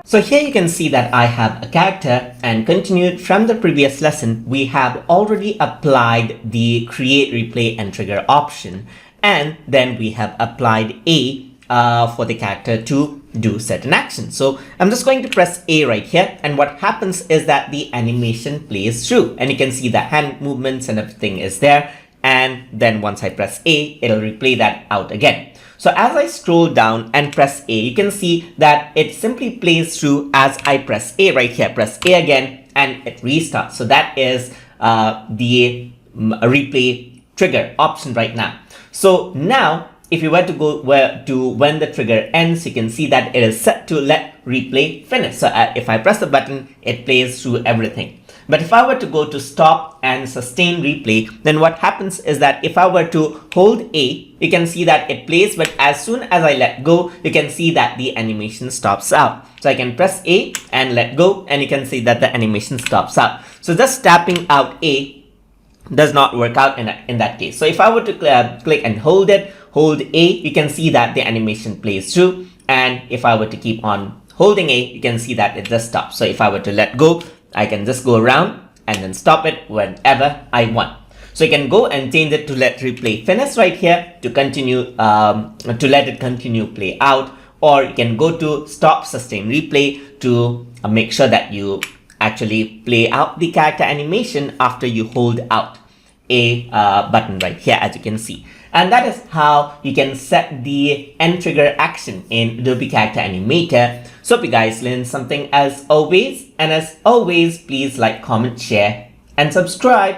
So here you can see that I have a character, and continued from the previous lesson, we have already applied the create, replay and trigger option. And then we have applied A for the character to do certain actions. So I'm just going to press A right here, and what happens is that the animation plays through, and you can see the hand movements and everything is there. And then once I press A, it'll replay that out again. So as I scroll down and press A, you can see that it simply plays through as I press A right here. Press A again and it restarts. So that is the replay trigger option right now. So now if you were to go to when the trigger ends, you can see that it is set to let replay finish. So if I press the button, it plays through everything. But if I were to go to stop and sustain replay, then what happens is that if I were to hold A, you can see that it plays, but as soon as I let go, you can see that the animation stops out. So I can press A and let go, and you can see that the animation stops out. So just tapping out A does not work out in that case. So if I were to click and hold A, you can see that the animation plays through. And if I were to keep on holding A, you can see that it just stops. So if I were to let go, I can just go around and then stop it whenever I want. So you can go and change it to let replay finish right here to continue, to let it continue play out, or you can go to stop sustain replay to make sure that you actually play out the character animation after you hold out a button right here, as you can see. And that is how you can set the end trigger action in Adobe Character Animator. So hope you guys learned something as always. And as always, please like, comment, share, and subscribe.